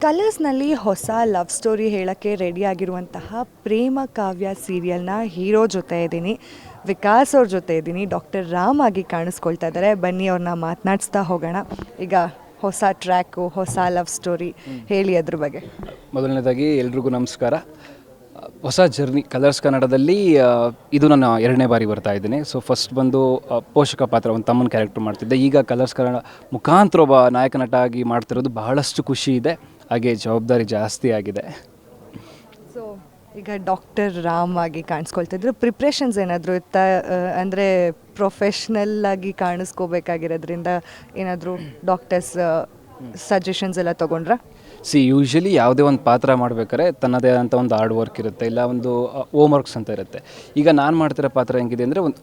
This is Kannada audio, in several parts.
ಕಲರ್ಸ್ನಲ್ಲಿ ಹೊಸ ಲವ್ ಸ್ಟೋರಿ ಹೇಳೋಕ್ಕೆ ರೆಡಿಯಾಗಿರುವಂತಹ ಪ್ರೇಮ ಕಾವ್ಯ ಸೀರಿಯಲ್ನ ಹೀರೋ ಜೊತೆ ಇದ್ದೀನಿ. ವಿಕಾಸ್ ಅವ್ರ ಜೊತೆ ಇದ್ದೀನಿ. ಡಾಕ್ಟರ್ ರಾಮ್ ಆಗಿ ಕಾಣಿಸ್ಕೊಳ್ತಾ ಇದ್ದಾರೆ. ಬನ್ನಿ ಅವ್ರನ್ನ ಮಾತನಾಡಿಸ್ತಾ ಹೋಗೋಣ. ಈಗ ಹೊಸ ಟ್ರ್ಯಾಕು, ಹೊಸ ಲವ್ ಸ್ಟೋರಿ, ಹೇಳಿ ಅದ್ರ ಬಗ್ಗೆ. ಮೊದಲನೇದಾಗಿ ಎಲ್ರಿಗೂ ನಮಸ್ಕಾರ. ಹೊಸ ಜರ್ನಿ ಕಲರ್ಸ್ ಕನ್ನಡದಲ್ಲಿ ಇದು ನನ್ನ 2ನೇ ಬಾರಿ ಬರ್ತಾ ಇದ್ದೀನಿ. ಸೊ ಫಸ್ಟ್ ಬಂದು ಪೋಷಕ ಪಾತ್ರ, ಒಂದು ತಮ್ಮನ ಕ್ಯಾರೆಕ್ಟರ್ ಮಾಡ್ತಿದ್ದೆ. ಈಗ ಕಲರ್ಸ್ ಕನ್ನಡ ಮುಖಾಂತರ ಒಬ್ಬ ನಾಯಕ ನಟ ಆಗಿ ಮಾಡ್ತಿರೋದು ಬಹಳಷ್ಟು ಖುಷಿ ಇದೆ, ಹಾಗೆ ಜವಾಬ್ದಾರಿ ಜಾಸ್ತಿ ಆಗಿದೆ. ಸೊ ಈಗ ಡಾಕ್ಟರ್ ರಾಮ್ ಆಗಿ ಕಾಣಿಸ್ಕೊಳ್ತಿದ್ರು. ಪ್ರಿಪ್ರೇಷನ್ಸ್ ಏನಾದರೂ ಇತ್ತಾ? ಅಂದರೆ ಪ್ರೊಫೆಷ್ನಲ್ ಆಗಿ ಕಾಣಿಸ್ಕೋಬೇಕಾಗಿರೋದ್ರಿಂದ ಏನಾದರೂ ಡಾಕ್ಟರ್ಸ್ ಸಜೆಷನ್ಸ್ ಎಲ್ಲ ತೊಗೊಂಡ್ರಾ? ಯೂಶ್ವಲಿ ಯಾವುದೇ ಒಂದು ಪಾತ್ರ ಮಾಡಬೇಕಾದ್ರೆ ತನ್ನದೇ ಆದಂಥ ಒಂದು ಹಾರ್ಡ್ ವರ್ಕ್ ಇರುತ್ತೆ, ಇಲ್ಲ ಒಂದು ಹೋಮ್ ವರ್ಕ್ಸ್ ಅಂತ ಇರುತ್ತೆ. ಈಗ ನಾನು ಮಾಡ್ತಿರೋ ಪಾತ್ರ ಹೆಂಗಿದೆ ಅಂದರೆ, ಒಂದು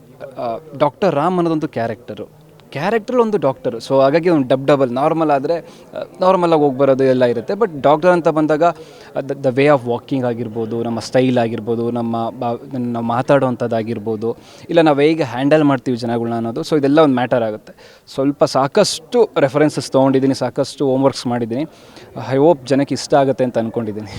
ಡಾಕ್ಟರ್ ರಾಮ್ ಅನ್ನೋದೊಂದು ಕ್ಯಾರೆಕ್ಟರ್ ಒಂದು ಡಾಕ್ಟರು. ಸೊ ಹಾಗಾಗಿ ಒಂದು ಡಬಲ್ ನಾರ್ಮಲ್ ಆದರೆ ನಾರ್ಮಲಾಗಿ ಹೋಗಿ ಬರೋದು ಎಲ್ಲ ಇರುತ್ತೆ. ಬಟ್ ಡಾಕ್ಟರ್ ಅಂತ ಬಂದಾಗ ದ ವೇ ಆಫ್ ವಾಕಿಂಗ್ ಆಗಿರ್ಬೋದು, ನಮ್ಮ ಸ್ಟೈಲ್ ಆಗಿರ್ಬೋದು, ನಾವು ಮಾತಾಡೋವಂಥದ್ದಾಗಿರ್ಬೋದು, ಇಲ್ಲ ನಾವು ಹೇಗೆ ಹ್ಯಾಂಡಲ್ ಮಾಡ್ತೀವಿ ಜನಗಳನ್ನ ಅನ್ನೋದು. ಸೊ ಇದೆಲ್ಲ ಒಂದು ಮ್ಯಾಟರ್ ಆಗುತ್ತೆ. ಸಾಕಷ್ಟು ರೆಫರೆನ್ಸಸ್ ತೊಗೊಂಡಿದ್ದೀನಿ, ಸಾಕಷ್ಟು ಹೋಮ್ವರ್ಕ್ಸ್ ಮಾಡಿದ್ದೀನಿ. ಐ ಹೋಪ್ ಜನಕ್ಕೆ ಇಷ್ಟ ಆಗುತ್ತೆ ಅಂತ ಅಂದ್ಕೊಂಡಿದ್ದೀನಿ.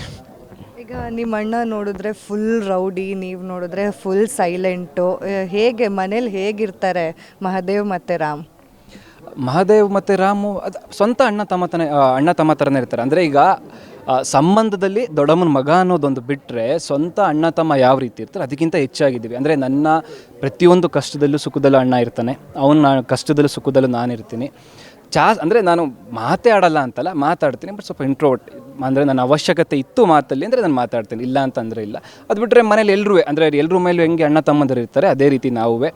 ಈಗ ನಿಮ್ಮ ಅಣ್ಣ ನೋಡಿದ್ರೆ ಫುಲ್ ರೌಡಿ, ನೀವು ನೋಡಿದ್ರೆ ಫುಲ್ ಸೈಲೆಂಟು. ಹೇಗೆ ಮನೇಲಿ ಹೇಗಿರ್ತಾರೆ ಮಹಾದೇವ್ ಮತ್ತು ರಾಮ್? ಮಹಾದೇವ್ ಮತ್ತು ರಾಮು ಅದು ಸ್ವಂತ ಅಣ್ಣ ತಮ್ಮ ಥರನೇ ಇರ್ತಾರೆ. ಅಂದರೆ ಈಗ ಸಂಬಂಧದಲ್ಲಿ ದೊಡ್ಡಮ್ಮನ ಮಗ ಅನ್ನೋದೊಂದು ಬಿಟ್ಟರೆ, ಸ್ವಂತ ಅಣ್ಣ ತಮ್ಮ ಯಾವ ರೀತಿ ಇರ್ತಾರೆ ಅದಕ್ಕಿಂತ ಹೆಚ್ಚಾಗಿದ್ದೀವಿ. ಅಂದರೆ ನನ್ನ ಪ್ರತಿಯೊಂದು ಕಷ್ಟದಲ್ಲೂ ಸುಖದಲ್ಲೂ ಅಣ್ಣ ಇರ್ತಾನೆ, ಅವನ ಕಷ್ಟದಲ್ಲೂ ಸುಖದಲ್ಲೂ ನಾನಿರ್ತೀನಿ. ಅಂದರೆ ನಾನು ಮಾತೇ ಆಡಲ್ಲ ಅಂತಲ್ಲ, ಮಾತಾಡ್ತೀನಿ. ಬಟ್ ಸ್ವಲ್ಪ ಇಂಟ್ರೋವರ್ಟ್. ಅಂದರೆ ನನ್ನ ಅವಶ್ಯಕತೆ ಇತ್ತು ಮಾತಲ್ಲಿ ಅಂದರೆ ನಾನು ಮಾತಾಡ್ತೀನಿ, ಇಲ್ಲ ಅಂತಂದರೆ ಇಲ್ಲ. ಅದು ಬಿಟ್ಟರೆ ಮನೇಲಿ ಎಲ್ಲರೂ ಮೇಲೂ ಹೆಂಗೆ ಅಣ್ಣ ತಮ್ಮಂದಿರು ಇರ್ತಾರೆ, ಅದೇ ರೀತಿ ನಾವೇ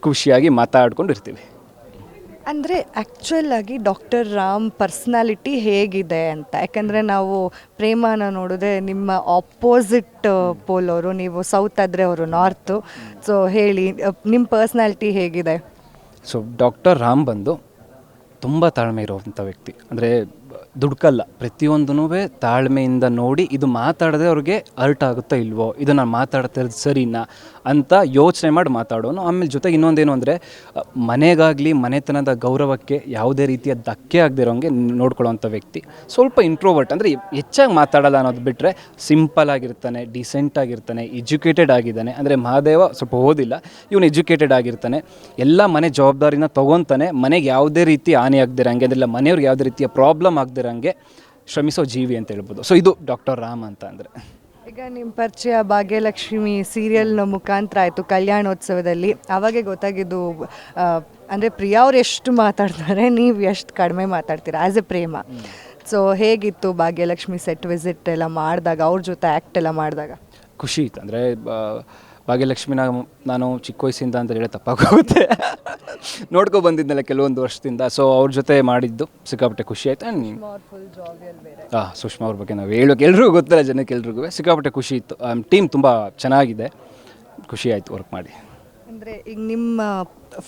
ಖುಷಿಯಾಗಿ ಮಾತಾಡ್ಕೊಂಡು ಇರ್ತೀವಿ. ಅಂದರೆ ಆ್ಯಕ್ಚುಲಾಗಿ ಡಾಕ್ಟರ್ ರಾಮ್ ಪರ್ಸ್ನಾಲಿಟಿ ಹೇಗಿದೆ ಅಂತ, ಯಾಕಂದರೆ ನಾವು ಪ್ರೇಮನ ನೋಡಿದ್ರೆ ನಿಮ್ಮ ಆಪೋಸಿಟ್ ಪೋಲ್ ಅವರು, ನೀವು ಸೌತ್ ಆದರೆ ಅವರು ನಾರ್ತು. ಸೊ ಹೇಳಿ, ನಿಮ್ಮ ಪರ್ಸ್ನಾಲಿಟಿ ಹೇಗಿದೆ? ಸೊ ಡಾಕ್ಟರ್ ರಾಮ್ ಬಂದು ತುಂಬ ತಾಳ್ಮೆ ಇರುವಂಥ ವ್ಯಕ್ತಿ. ಅಂದರೆ ದುಡ್ಕಲ್ಲ, ಪ್ರತಿಯೊಂದೂ ತಾಳ್ಮೆಯಿಂದ ನೋಡಿ ಇದು ಮಾತಾಡದೆ ಅವ್ರಿಗೆ ಅರ್ಟ್ ಆಗುತ್ತೋ ಇಲ್ವೋ, ಇದು ನಾನು ಮಾತಾಡ್ತಿರೋದು ಸರಿನಾ ಅಂತ ಯೋಚನೆ ಮಾಡಿ ಮಾತಾಡೋನು. ಆಮೇಲೆ ಜೊತೆಗೆ ಇನ್ನೊಂದೇನು ಅಂದರೆ, ಮನೆಗಾಗಲಿ ಮನೆತನದ ಗೌರವಕ್ಕೆ ಯಾವುದೇ ರೀತಿಯ ಧಕ್ಕೆ ಆಗದಿರೋಂಗೆ ನೋಡ್ಕೊಳ್ಳೋವಂಥ ವ್ಯಕ್ತಿ. ಸ್ವಲ್ಪ ಇಂಟ್ರೋವರ್ಟ್, ಅಂದರೆ ಹೆಚ್ಚಾಗಿ ಮಾತಾಡಲ್ಲ ಅನ್ನೋದು ಬಿಟ್ಟರೆ ಸಿಂಪಲ್ ಆಗಿರ್ತಾನೆ, ಡಿಸೆಂಟ್ ಆಗಿರ್ತಾನೆ, ಎಜುಕೇಟೆಡ್ ಆಗಿದ್ದಾನೆ. ಅಂದರೆ ಮಹಾದೇವ ಸ್ವಲ್ಪ ಓದಿಲ್ಲ, ಇವನು ಎಜುಕೇಟೆಡ್ ಆಗಿರ್ತಾನೆ. ಎಲ್ಲ ಮನೆ ಜವಾಬ್ದಾರಿನ ತೊಗೊತಾನೆ, ಮನೆಗೆ ಯಾವುದೇ ರೀತಿ ಹಾನಿ ಆಗದಿರಂಗೆ, ಅದೆಲ್ಲ ಮನೆಯವ್ರಿಗೆ ಯಾವುದೇ ರೀತಿಯ ಪ್ರಾಬ್ಲಮ್ ಆಗದಿರಂಗೆ ಶ್ರಮಿಸೋ ಜೀವಿ ಅಂತ ಹೇಳ್ಬೋದು. ಸೊ ಇದು ಡಾಕ್ಟರ್ ರಾಮ್ ಅಂತ ಅಂದರೆ. ಈಗ ನಿಮ್ಮ ಪರಿಚಯ ಭಾಗ್ಯಲಕ್ಷ್ಮಿ ಸೀರಿಯಲ್ನ ಮುಖಾಂತರ ಆಯಿತು, ಕಲ್ಯಾಣೋತ್ಸವದಲ್ಲಿ. ಆವಾಗೇ ಗೊತ್ತಾಗಿದ್ದು, ಅಂದರೆ ಪ್ರಿಯಾ ಅವ್ರು ಎಷ್ಟು ಮಾತಾಡ್ತಾರೆ, ನೀವು ಎಷ್ಟು ಕಡಿಮೆ ಮಾತಾಡ್ತೀರಾ ಆ್ಯಸ್ ಎ ಪ್ರೇಮ. ಸೊ ಹೇಗಿತ್ತು ಭಾಗ್ಯಲಕ್ಷ್ಮಿ ಸೆಟ್ ವಿಸಿಟ್ ಎಲ್ಲ ಮಾಡಿದಾಗ, ಅವ್ರ ಜೊತೆ ಆ್ಯಕ್ಟ್ ಎಲ್ಲ ಮಾಡಿದಾಗ? ಖುಷಿ ಇತ್ತು. ಅಂದರೆ ಭಾಗ್ಯಲಕ್ಷ್ಮಿನ ನಾನು ಚಿಕ್ಕ ವಯಸ್ಸಿಂದ ಅಂತ ಹೇಳಿ ತಪ್ಪಾಗುತ್ತೆ, ಬಂದಿದ್ದೆಲ್ಲ ಕೆಲವೊಂದು ವರ್ಷದಿಂದ. ಸೊ ಅವ್ರ ಜೊತೆ ಮಾಡಿದ್ದು ಸಿಕ್ಕಾಪಟ್ಟೆ ಖುಷಿ ಆಯಿತು. ಸುಷ್ಮಾ ಅವ್ರ ಬಗ್ಗೆ ನಾವು ಹೇಳೋಕೆ ಎಲ್ರಿಗೂ ಗೊತ್ತಿಲ್ಲ, ಜನಕ್ಕೆ ಎಲ್ರಿಗೂ ಸಿಕ್ಕಾಪಟ್ಟೆ ಖುಷಿ ಇತ್ತು. ಟೀಮ್ ತುಂಬ ಚೆನ್ನಾಗಿದೆ, ಖುಷಿ ಆಯಿತು ವರ್ಕ್ ಮಾಡಿ. ಅಂದರೆ ಈಗ ನಿಮ್ಮ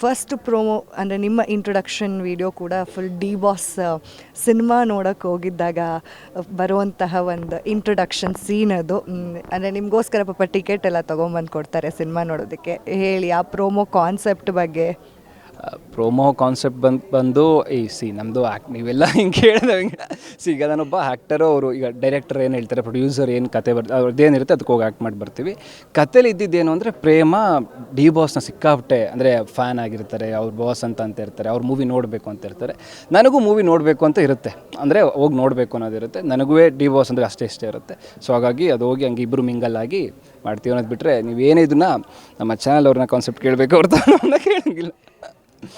ಫಸ್ಟ್ ಪ್ರೋಮೋ, ಅಂದರೆ ನಿಮ್ಮ ಇಂಟ್ರೊಡಕ್ಷನ್ ವಿಡಿಯೋ ಕೂಡ ಫುಲ್ ಡಿ ಬಾಸ್ ಸಿನಿಮಾ ನೋಡೋಕ್ಕೆ ಹೋಗಿದ್ದಾಗ ಬರುವಂತಹ ಒಂದು ಇಂಟ್ರೊಡಕ್ಷನ್ ಸೀನ್ ಅದು. ಅಂದರೆ ನಿಮಗೋಸ್ಕರ ಪಾಪ ಟಿಕೆಟ್ ಎಲ್ಲ ತೊಗೊಂಬಂದು ಕೊಡ್ತಾರೆ ಸಿನಿಮಾ ನೋಡೋದಕ್ಕೆ. ಹೇಳಿ ಆ ಪ್ರೋಮೋ ಕಾನ್ಸೆಪ್ಟ್ ಬಗ್ಗೆ. ಪ್ರೋಮೋ ಕಾನ್ಸೆಪ್ಟ್ ಬಂದು ನಮ್ಮದು ನೀವೆಲ್ಲ ಹಿಂಗೆ ಹೇಳಿದ್ರೆ ಈಗ ನಾನೊಬ್ಬ ಆ್ಯಕ್ಟರು, ಅವರು ಈಗ ಡೈರೆಕ್ಟರ್ ಏನು ಹೇಳ್ತಾರೆ, ಪ್ರೊಡ್ಯೂಸರ್ ಏನು ಕತೆ ಅವ್ರದ್ದೇನಿರುತ್ತೆ ಅದಕ್ಕೆ ಹೋಗಿ ಆ್ಯಕ್ಟ್ ಮಾಡಿ ಬರ್ತೀವಿ. ಕಥೆಲಿ ಇದ್ದಿದ್ದೇನು ಅಂದರೆ, ಪ್ರೇಮ ಡಿ ಬಾಸ್ನ ಸಿಕ್ಕಾಪಟ್ಟೆ ಅಂದರೆ ಫ್ಯಾನ್ ಆಗಿರ್ತಾರೆ, ಅವ್ರ ಬಾಸ್ ಅಂತ ಇರ್ತಾರೆ, ಅವ್ರ ಮೂವಿ ನೋಡಬೇಕು ಅಂತ ಇರ್ತಾರೆ. ನನಗೂ ಮೂವಿ ನೋಡಬೇಕು ಅಂತ ಇರುತ್ತೆ, ಅಂದರೆ ಹೋಗಿ ನೋಡಬೇಕು ಅನ್ನೋದಿರುತ್ತೆ. ನನಗೂ ಡಿ ಬಾಸ್ ಅಂದರೆ ಅಷ್ಟೇ ಇಷ್ಟ ಇರುತ್ತೆ. ಸೊ ಹಾಗಾಗಿ ಅದು ಹೋಗಿ ಹಂಗೆ ಇಬ್ಬರು ಮಿಂಗಲ್ಲಾಗಿ ಮಾಡ್ತೀವಿ ಅನ್ನೋದು ಬಿಟ್ಟರೆ, ನೀವೇನೇ ಇದನ್ನು ನಮ್ಮ ಚಾನಲ್ ಅವ್ರನ್ನ ಕಾನ್ಸೆಪ್ಟ್ ಕೇಳಬೇಕು, ಹೊರತು ಕೇಳೋಂಗಿಲ್ಲ.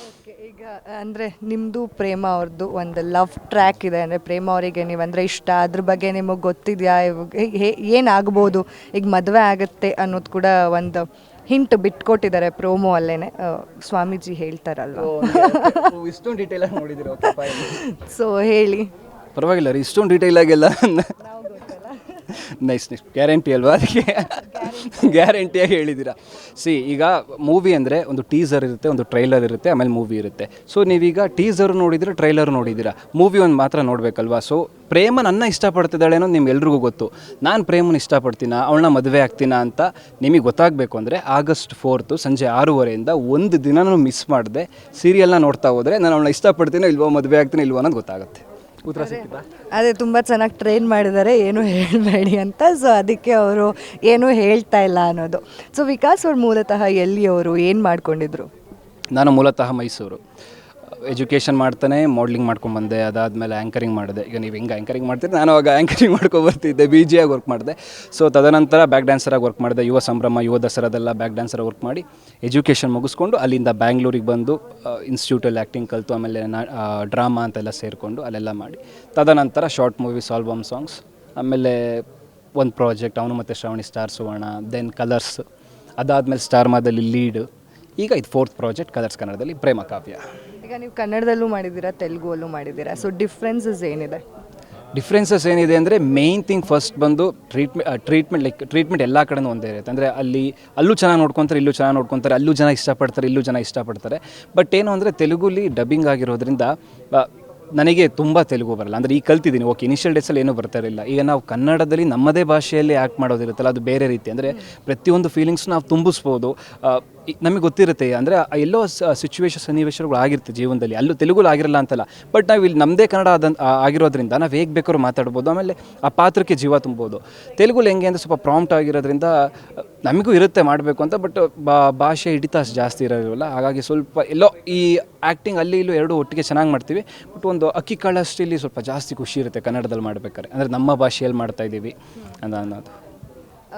ಓಕೆ, ಈಗ ಅಂದರೆ ನಿಮ್ಮದು ಪ್ರೇಮ ಅವ್ರದ್ದು ಒಂದು ಲವ್ ಟ್ರ್ಯಾಕ್ ಇದೆ. ಅಂದರೆ ಪ್ರೇಮ ಅವರಿಗೆ ನೀವಂದರೆ ಇಷ್ಟ, ಅದ್ರ ಬಗ್ಗೆ ನಿಮಗೆ ಗೊತ್ತಿದೆಯಾ? ಏನಾಗ್ಬೋದು ಈಗ ಮದುವೆ ಆಗುತ್ತೆ ಅನ್ನೋದು ಕೂಡ ಒಂದು ಹಿಂಟ್ ಬಿಟ್ಕೊಟ್ಟಿದ್ದಾರೆ ಪ್ರೋಮೋ ಅಲ್ಲೇ, ಸ್ವಾಮೀಜಿ ಹೇಳ್ತಾರಲ್ವ. ಇಷ್ಟೊಂದು ಡೀಟೇಲಾಗಿ ನೋಡಿದಿರೋ? ಸೊ ಹೇಳಿ. ಪರವಾಗಿಲ್ಲ ರೀ, ಇಷ್ಟೊಂದು ಡೀಟೇಲಾಗೆಲ್ಲ ನೈಸ್ ಗ್ಯಾರಂಟಿ ಅಲ್ವಾ, ಅದಕ್ಕೆ ಗ್ಯಾರಂಟಿಯಾಗಿ ಹೇಳಿದ್ದೀರಾ. ಈಗ ಮೂವಿ ಅಂದರೆ ಒಂದು ಟೀಸರ್ ಇರುತ್ತೆ, ಒಂದು ಟ್ರೈಲರ್ ಇರುತ್ತೆ, ಆಮೇಲೆ ಮೂವಿ ಇರುತ್ತೆ. ಸೊ ನೀವೀಗ ಟೀಸರ್ ನೋಡಿದ್ರೆ, ಟ್ರೈಲರ್ ನೋಡಿದ್ದೀರಾ, ಮೂವಿ ಒಂದು ಮಾತ್ರ ನೋಡಬೇಕಲ್ವಾ. ಸೊ ಪ್ರೇಮ ನನ್ನ ಇಷ್ಟಪಡ್ತಿದ್ದಾಳೆ ಅನ್ನೋದು ನಿಮ್ಗೆಲ್ರಿಗೂ ಗೊತ್ತು. ನಾನು ಪ್ರೇಮನ ಇಷ್ಟಪಡ್ತೀನ, ಅವಳನ್ನ ಮದುವೆ ಆಗ್ತೀನ ಅಂತ ನಿಮಗೆ ಗೊತ್ತಾಗಬೇಕು ಅಂದರೆ August 4 ಸಂಜೆ 6:30 ಒಂದು ದಿನನೂ ಮಿಸ್ ಮಾಡಿದೆ ಸೀರಿಯಲ್ನ ನೋಡ್ತಾ ಹೋದರೆ ನಾನು ಅವಳನ್ನ ಇಷ್ಟಪಡ್ತೀನೋ ಇಲ್ವೋ, ಮದುವೆ ಆಗ್ತೀನೋ ಇಲ್ವೋ ಅನ್ನೋದು ಗೊತ್ತಾಗುತ್ತೆ. ಉತ್ತರ ಸಿಕ್ಕಿತಾ? ಅದೇ ತುಂಬ ಚೆನ್ನಾಗಿ ಟ್ರೈನ್ ಮಾಡಿದ್ದಾರೆ, ಏನು ಹೇಳಬೇಡಿ ಅಂತ. ಸೊ ಅದಕ್ಕೆ ಅವರು ಏನೂ ಹೇಳ್ತಾ ಇಲ್ಲ ಅನ್ನೋದು. ಸೊ ವಿಕಾಸ್ ಅವ್ರು ಮೂಲತಃ ಎಲ್ಲಿಯವರು, ಏನು ಮಾಡ್ಕೊಂಡಿದ್ರು? ನಾನು ಮೂಲತಃ ಮೈಸೂರು. ಎಜುಕೇಷನ್ ಮಾಡ್ತಾನೆ ಮಾಡಲಿಂಗ್ ಮಾಡ್ಕೊಂಡ್ಬಂದೆ. ಅದಾದಮೇಲೆ ಆ್ಯಂಕರಿಂಗ್ ಮಾಡಿದೆ. ಈಗ ನೀವು ಹೆಂಗೆ ಆ್ಯಂಕರಿಂಗ್ ಮಾಡ್ತೀರಿ, ನಾನು ಆವಾಗ ಆ್ಯಂಕರಿಂಗ್ ಮಾಡ್ಕೊಬರ್ತಿದ್ದೆ, ಬಿ ಜಿ ಆಗಿ ವರ್ಕ್ ಮಾಡಿದೆ. ಸೊ ತದನಂತರ ಬ್ಯಾಕ್ ಡ್ಯಾನ್ಸರಾಗಿ ವರ್ಕ್ ಮಾಡಿದೆ. ಯುವ ಸಂಭ್ರಮ, ಯುವ ದಸರಾದೆಲ್ಲ ಬ್ಯಾಕ್ ಡ್ಯಾನ್ಸರಾಗಿ ವರ್ಕ್ ಮಾಡಿ ಎಜುಕೇಷನ್ ಮುಗಿಸ್ಕೊಂಡು ಅಲ್ಲಿಂದ ಬ್ಯಾಂಗ್ಳೂರಿಗೆ ಬಂದು ಇನ್ಸ್ಟಿಟ್ಯೂಟಲ್ಲಿ ಆ್ಯಕ್ಟಿಂಗ್ ಕಲಿತು, ಆಮೇಲೆ ಡ್ರಾಮಾ ಅಂತೆಲ್ಲ ಸೇರಿಕೊಂಡು ಅಲ್ಲೆಲ್ಲ ಮಾಡಿ ತದನಂತರ ಶಾರ್ಟ್ ಮೂವೀಸ್, ಆಲ್ಬಮ್ ಸಾಂಗ್ಸ್, ಆಮೇಲೆ ಒಂದು ಪ್ರಾಜೆಕ್ಟ್ ಅವನು ಮತ್ತು ಶ್ರಾವಣಿ ಸ್ಟಾರ್ ಸುವರ್ಣ, ದೆನ್ ಕಲರ್ಸ್, ಅದಾದಮೇಲೆ ಸ್ಟಾರ್ ಮಾದಲ್ಲಿ ಲೀಡ್. ಈಗ ಇದು 4th ಪ್ರಾಜೆಕ್ಟ್ ಕಲರ್ಸ್ ಕನ್ನಡದಲ್ಲಿ, ಪ್ರೇಮ ಕಾವ್ಯ. ಈಗ ನೀವು ಕನ್ನಡದಲ್ಲೂ ಮಾಡಿದ್ದೀರಾ, ತೆಲುಗಲ್ಲೂ ಮಾಡಿದ್ದೀರಾ. ಸೊ ಡಿಫ್ರೆನ್ಸಸ್ ಏನಿದೆ? ಡಿಫ್ರೆನ್ಸಸ್ ಏನಿದೆ ಅಂದರೆ ಮೇಯ್ನ್ ಥಿಂಗ್ ಫಸ್ಟ್ ಬಂದು ಟ್ರೀಟ್ಮೆಂಟ್ ಎಲ್ಲ ಕಡೆನೂ ಒಂದೇ ಇರುತ್ತೆ. ಅಂದರೆ ಅಲ್ಲೂ ಚೆನ್ನಾಗಿ ನೋಡ್ಕೊತಾರೆ, ಇಲ್ಲೂ ಚೆನ್ನಾಗಿ ನೋಡ್ಕೊತಾರೆ, ಅಲ್ಲೂ ಜನ ಇಷ್ಟಪಡ್ತಾರೆ, ಇಲ್ಲೂ ಜನ ಇಷ್ಟಪಡ್ತಾರೆ. ಬಟ್ ಏನು ಅಂದರೆ ತೆಲುಗುಲಿ ಡಬ್ಬಿಂಗ್ ಆಗಿರೋದ್ರಿಂದ ನನಗೆ ತುಂಬ ತೆಲುಗು ಬರಲ್ಲ. ಅಂದರೆ ಈಗ ಕಲ್ತಿದ್ದೀನಿ, ಓಕೆ, ಇನಿಷಿಯಲ್ ಡೇಸಲ್ಲಿ ಏನೂ ಬರ್ತಾ ಇರಲಿಲ್ಲ. ಈಗ ನಾವು ಕನ್ನಡದಲ್ಲಿ ನಮ್ಮದೇ ಭಾಷೆಯಲ್ಲಿ ಆ್ಯಕ್ಟ್ ಮಾಡೋದಿರುತ್ತಲ್ಲ, ಅದು ಬೇರೆ ರೀತಿ. ಅಂದರೆ ಪ್ರತಿಯೊಂದು ಫೀಲಿಂಗ್ಸ್ ನಾವು ತುಂಬಿಸ್ಬೋದು. ನಮಗೆ ಗೊತ್ತಿರುತ್ತೆ, ಅಂದರೆ ಎಲ್ಲೋ ಸನ್ನಿವೇಶಗಳು ಆಗಿರುತ್ತೆ ಜೀವನದಲ್ಲಿ, ಅಲ್ಲೂ ತೆಲುಗುಲಿ ಆಗಿರಲ್ಲ ಅಂತಲ್ಲ. ಬಟ್ ನಾವು ಇಲ್ಲಿ ನಮ್ಮದೇ ಕನ್ನಡ ಆಗಿರೋದ್ರಿಂದ ನಾವು ಹೇಗೆ ಬೇಕಾದ್ರೂ ಮಾತಾಡ್ಬೋದು, ಆಮೇಲೆ ಆ ಪಾತ್ರಕ್ಕೆ ಜೀವ ತುಂಬೋದು. ತೆಲುಗುಲಿ ಹೆಂಗೆ ಅಂದರೆ ಸ್ವಲ್ಪ ಪ್ರಾಂಪ್ಟ್ ಆಗಿರೋದ್ರಿಂದ ನಮಗೂ ಇರುತ್ತೆ ಮಾಡಬೇಕು ಅಂತ, ಬಟ್ ಭಾಷೆ ಹಿಡಿತ ಅಷ್ಟು ಜಾಸ್ತಿ ಇರೋದಿಲ್ಲ. ಹಾಗಾಗಿ ಸ್ವಲ್ಪ ಎಲ್ಲೋ ಈ ಆ್ಯಕ್ಟಿಂಗ್ ಅಲ್ಲಿ ಇಲ್ಲೂ ಎರಡು ಒಟ್ಟಿಗೆ ಚೆನ್ನಾಗಿ ಮಾಡ್ತೀವಿ. ಬಟ್ ಒಂದು ಅಕ್ಕಿ ಕಾಳಷ್ಟು ಇಲ್ಲಿ ಸ್ವಲ್ಪ ಜಾಸ್ತಿ ಖುಷಿ ಇರುತ್ತೆ ಕನ್ನಡದಲ್ಲಿ ಮಾಡ್ಬೇಕಾದ್ರೆ, ಅಂದರೆ ನಮ್ಮ ಭಾಷೆಯಲ್ಲಿ ಮಾಡ್ತಾಯಿದ್ದೀವಿ ಅನ್ನೋದು.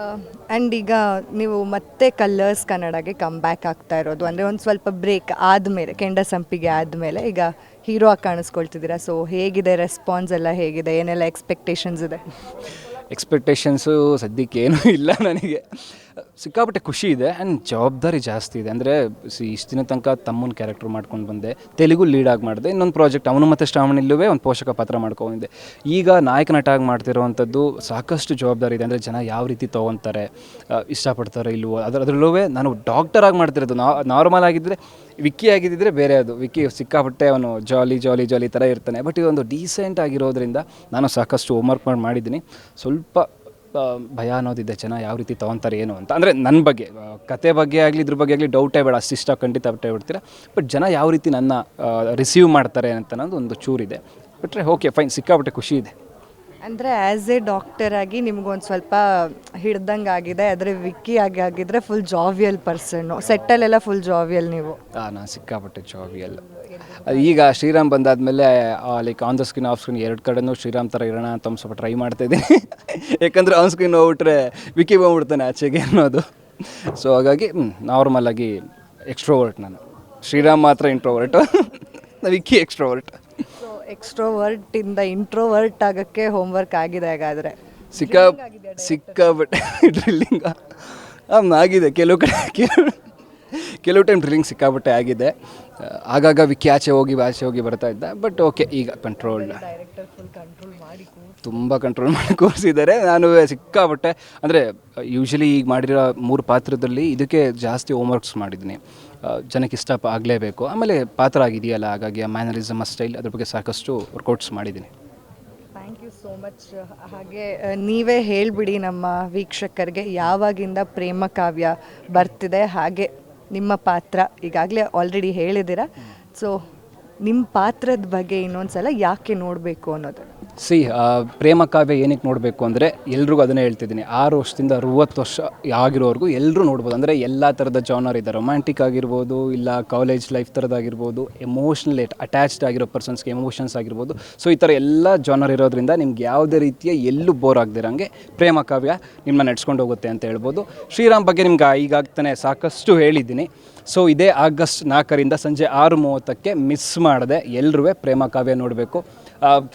ಆ್ಯಂಡ್ ಈಗ ನೀವು ಮತ್ತೆ ಕಲರ್ಸ್ ಕನ್ನಡಗೆ ಕಮ್ ಬ್ಯಾಕ್ ಆಗ್ತಾ ಇರೋದು, ಅಂದರೆ ಒಂದು ಸ್ವಲ್ಪ ಬ್ರೇಕ್ ಆದಮೇಲೆ, ಕೆಂಡ ಸಂಪಿಗೆ ಆದಮೇಲೆ ಈಗ ಹೀರೋ ಆಗಿ ಕಾಣಿಸ್ಕೊಳ್ತಿದ್ದೀರಾ. ಸೊ ಹೇಗಿದೆ ರೆಸ್ಪಾನ್ಸ್ ಎಲ್ಲ, ಹೇಗಿದೆ, ಏನೆಲ್ಲ ಎಕ್ಸ್ಪೆಕ್ಟೇಷನ್ಸ್ ಇದೆ? ಎಕ್ಸ್ಪೆಕ್ಟೇಷನ್ಸು ಸದ್ಯಕ್ಕೆ ಏನೂ ಇಲ್ಲ ನನಗೆ. ಸಿಕ್ಕಾಪಟ್ಟೆ ಖುಷಿ ಇದೆ ಆ್ಯಂಡ್ ಜವಾಬ್ದಾರಿ ಜಾಸ್ತಿ ಇದೆ. ಅಂದರೆ ಇಷ್ಟು ದಿನ ತನಕ ತಮ್ಮನ ಕ್ಯಾರೆಕ್ಟರ್ ಮಾಡ್ಕೊಂಡು ಬಂದೆ, ತೆಲುಗು ಲೀಡಾಗಿ ಮಾಡಿದೆ. ಇನ್ನೊಂದು ಪ್ರಾಜೆಕ್ಟ್ ಅವನು ಮತ್ತು ಶ್ರಾವಣಿಲ್ಲೂ ಒಂದು ಪೋಷಕ ಪಾತ್ರ ಮಾಡ್ಕೊಂಡಿದ್ದೆ. ಈಗ ನಾಯಕ ನಟ ಆಗಿ ಮಾಡ್ತಿರೋವಂಥದ್ದು ಸಾಕಷ್ಟು ಜವಾಬ್ದಾರಿ ಇದೆ. ಅಂದರೆ ಜನ ಯಾವ ರೀತಿ ತೊಗೊತಾರೆ, ಇಷ್ಟಪಡ್ತಾರೆ ಇಲ್ವೋ, ಅದರಲ್ಲೂ ನಾನು ಡಾಕ್ಟರಾಗಿ ಮಾಡ್ತಿರೋದು. ನಾರ್ಮಲ್ ಆಗಿದ್ದರೆ, ವಿಕ್ಕಿ ಆಗಿದ್ದರೆ ಬೇರೆ, ಅದು ವಿಕ್ಕಿ ಸಿಕ್ಕಾಪಟ್ಟೆ ಅವನು ಜಾಲಿ ಥರ ಇರ್ತಾನೆ. ಬಟ್ ಇದೊಂದು ಡೀಸೆಂಟ್ ಆಗಿರೋದ್ರಿಂದ ನಾನು ಸಾಕಷ್ಟು ಹೋಮ್ವರ್ಕ್ ಮಾಡಿದ್ದೀನಿ. ಸ್ವಲ್ಪ ಭಯ ಅನ್ನೋದಿದೆ, ಜನ ಯಾವ ರೀತಿ ತೊಗೊತಾರೆ ಏನು ಅಂತ. ಅಂದರೆ ನನ್ನ ಬಗ್ಗೆ, ಕತೆ ಬಗ್ಗೆ ಆಗಲಿ ಇದ್ರ ಬಗ್ಗೆ ಆಗಲಿ ಡೌಟೇ ಬೇಡ, ಅಷ್ಟಿಷ್ಟ ಖಂಡಿತ ಬಿಟ್ಟೇ ಬಿಡ್ತೀರಾ. ಬಟ್ ಜನ ಯಾವ ರೀತಿ ನನ್ನ ರಿಸೀವ್ ಮಾಡ್ತಾರೆ ಅಂತ ಅನ್ನೋದು ಒಂದು ಚೂರಿದೆ. ಬಿಟ್ಟರೆ ಓಕೆ ಫೈನ್, ಸಿಕ್ಕಾಪಟ್ಟೆ ಖುಷಿ ಇದೆ. ಅಂದರೆ ಆ್ಯಸ್ ಎ ಡಾಕ್ಟರ್ ಆಗಿ ನಿಮ್ಗೊಂದು ಸ್ವಲ್ಪ ಹಿಡ್ದಂಗೆ ಆಗಿದೆ. ಆದರೆ ವಿಕ್ಕಿ ಆಗಿದ್ರೆ ಫುಲ್ ಜಾವಿಯಲ್ ಪರ್ಸನ್ನು, ಸೆಟ್ಟಲ್ಲೆಲ್ಲ ಫುಲ್ ಜಾವಿಯಲ್ ನೀವು. ನಾನು ಸಿಕ್ಕಾಪಟ್ಟೆ ಜಾವಿಯಲ್. ಈಗ ಶ್ರೀರಾಮ್ ಬಂದಾದಮೇಲೆ like on the screen off screen ಎರಡು ಕಡೆನೂ ಶ್ರೀರಾಮ್ ಥರ ಇರೋಣ ಅಂತ ಒಂದು ಸ್ವಲ್ಪ ಟ್ರೈ ಮಾಡ್ತಾಯಿದ್ದೀನಿ. ಯಾಕಂದರೆ ಆನ್ ಸ್ಕ್ರೀನ್ ಹೋಗ್ಬಿಟ್ರೆ ವಿಕ್ಕಿ ಬಂದ್ಬಿಡ್ತಾನೆ ಆಚೆಗೆ ಅನ್ನೋದು. ಸೊ ಹಾಗಾಗಿ ನಾರ್ಮಲಾಗಿ ಎಕ್ಸ್ಟ್ರೋವರ್ಟ್ ನಾನು. ಶ್ರೀರಾಮ್ ಮಾತ್ರ ಇಂಟ್ರೋವರ್ಟು, ವಿಕ್ಕಿ ಎಕ್ಸ್ಟ್ರೋವರ್ಟ್. ಸೊ ಎಕ್ಸ್ಟ್ರೋವರ್ಟಿಂದ ಇಂಟ್ರೋವರ್ಟ್ ಆಗೋಕ್ಕೆ ಹೋಮ್ವರ್ಕ್ ಆಗಿದೆ ಹಾಗಾದರೆ? ಸಿಕ್ಕಾಬಟ್ಟೆ ಡ್ರಿಲ್ಲಿಂಗ್ ಆಗಿದೆ. ಕೆಲವು ಟೈಮ್ ಡ್ರಿಲ್ಲಿಂಗ್ ಸಿಕ್ಕಾಬಟ್ಟೆ ಆಗಿದೆ. ಆಗಾಗ ವಿಕ್ಕಿ ಆಚೆ ಹೋಗಿ ಬರ್ತಾ ಇದ್ದ. ಬಟ್ ಓಕೆ, ಈಗ ಕಂಟ್ರೋಲ್ಡ್, ತುಂಬ ಕಂಟ್ರೋಲ್ ಮಾಡಿ ಕೂರಿಸಿದ್ದಾರೆ. ನಾನು ಸಿಕ್ಕಾಬಟ್ಟೆ, ಅಂದರೆ ಯೂಶ್ವಲಿ ಈಗ ಮಾಡಿರೋ 3 ಪಾತ್ರದಲ್ಲಿ ಇದಕ್ಕೆ ಜಾಸ್ತಿ ಹೋಮ್ವರ್ಕ್ಸ್ ಮಾಡಿದ್ದೀನಿ. ಜನಕ್ಕೆ ಇಷ್ಟ ಆಗಲೇಬೇಕು, ಆಮೇಲೆ ಪಾತ್ರ ಆಗಿದೆಯಲ್ಲ, ಹಾಗಾಗಿ ಆ ಮ್ಯಾನರಿಸಮ್, ಸ್ಟೈಲ್, ಅದ್ರ ಬಗ್ಗೆ ಸಾಕಷ್ಟು ವರ್ಕೌಟ್ಸ್ ಮಾಡಿದ್ದೀನಿ. Thank you so much. ಹಾಗೆ ನೀವೇ ಹೇಳಿಬಿಡಿ ನಮ್ಮ ವೀಕ್ಷಕರಿಗೆ, ಯಾವಾಗಿಂದ ಪ್ರೇಮ ಕಾವ್ಯ ಬರ್ತಿದೆ, ಹಾಗೆ ನಿಮ್ಮ ಪಾತ್ರ ಈಗಾಗಲೇ ಆಲ್ರೆಡಿ ಹೇಳಿದ್ದೀರಾ. ಸೊ ನಿಮ್ಮ ಪಾತ್ರದ ಬಗ್ಗೆ ಇನ್ನೊಂದು ಸಲ ಯಾಕೆ ನೋಡಬೇಕು ಅನ್ನೋದು? ಪ್ರೇಮ ಕಾವ್ಯ ಏನಕ್ಕೆ ನೋಡಬೇಕು ಅಂದರೆ, ಎಲ್ರಿಗೂ ಅದನ್ನೇ ಹೇಳ್ತಿದ್ದೀನಿ, 6 ವರ್ಷದಿಂದ 60 ವರ್ಷ ಆಗಿರೋವರೆಗೂ ಎಲ್ಲರೂ ನೋಡ್ಬೋದು. ಅಂದರೆ ಎಲ್ಲ ಥರದ ಜಾನರ್ ಇದೆ, ರೊಮ್ಯಾಂಟಿಕ್ ಆಗಿರ್ಬೋದು, ಇಲ್ಲ ಕಾಲೇಜ್ ಲೈಫ್ ಥರದ್ದಾಗಿರ್ಬೋದು, ಎಮೋಷ್ನಲ್ ಅಟ್ಯಾಚ್ಡ್ ಆಗಿರೋ ಪರ್ಸನ್ಸ್ಗೆ ಎಮೋಷನ್ಸ್ ಆಗಿರ್ಬೋದು. ಸೊ ಈ ಥರ ಎಲ್ಲ ಜಾನರ್ ಇರೋದ್ರಿಂದ ನಿಮ್ಗೆ ಯಾವುದೇ ರೀತಿಯ ಎಲ್ಲೂ ಬೋರ್ ಆಗದಿರಂಗೆ ಪ್ರೇಮ ಕಾವ್ಯ ನಿಮ್ಮನ್ನ ನಡೆಸ್ಕೊಂಡು ಹೋಗುತ್ತೆ ಅಂತ ಹೇಳ್ಬೋದು. ಶ್ರೀರಾಮ್ ಬಗ್ಗೆ ನಿಮ್ಗೆ ಈಗಾಗ್ತಾನೆ ಸಾಕಷ್ಟು ಹೇಳಿದ್ದೀನಿ. ಸೊ ಇದೇ ಆಗಸ್ಟ್ 4ರಿಂದ ಸಂಜೆ 6:30ಕ್ಕೆ ಮಿಸ್ ಮಾಡದೆ ಎಲ್ಲರೂ ಪ್ರೇಮ ಕಾವ್ಯ ನೋಡಬೇಕು.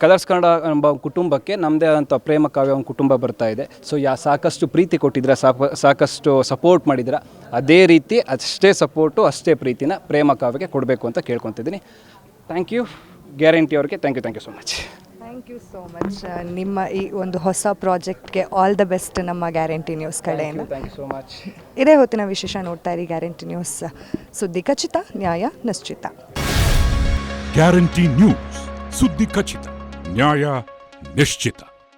ಕಲರ್ಸ್ ಕನ್ನಡ ಎಂಬ ಕುಟುಂಬಕ್ಕೆ ನಮ್ಮದೇ ಆದಂಥ ಪ್ರೇಮ ಕಾವ್ಯ ಒಂದು ಕುಟುಂಬ ಬರ್ತಾ ಇದೆ. ಸೊ ಸಾಕಷ್ಟು ಪ್ರೀತಿ ಕೊಟ್ಟಿದ್ದೀರಾ, ಸಾಕಷ್ಟು ಸಪೋರ್ಟ್ ಮಾಡಿದ್ದೀರಾ. ಅದೇ ರೀತಿ ಅಷ್ಟೇ ಸಪೋರ್ಟು, ಅಷ್ಟೇ ಪ್ರೀತಿನ ಪ್ರೇಮ ಕಾವ್ಯಕ್ಕೆ ಕೊಡಬೇಕು ಅಂತ ಕೇಳ್ಕೊತಿದ್ದೀನಿ. ಥ್ಯಾಂಕ್ ಯು ಗ್ಯಾರಂಟಿ ಅವ್ರಿಗೆ. Thank you so much. Thank you so much. ನಿಮ್ಮ ಈ ಒಂದು ಹೊಸ ಪ್ರಾಜೆಕ್ಟ್ಗೆ ಆಲ್ ದ ಬೆಸ್ಟ್ ನಮ್ಮ ಗ್ಯಾರಂಟಿ ನ್ಯೂಸ್ ಕಡೆಯಿಂದ. Thank you so much. ಇದೇ ಹೊತ್ತಿನ ವಿಶೇಷ. ನೋಡ್ತಾ ಇರಿ ಗ್ಯಾರಂಟಿ ನ್ಯೂಸ್, ಸುದ್ದಿ ಖಚಿತ, ನ್ಯಾಯ ನಿಶ್ಚಿತ. ಗ್ಯಾರಂಟಿ ನ್ಯೂಸ್, ಸುದ್ದಿ ಖಚಿತ, ನ್ಯಾಯ ನಿಶ್ಚಿತ.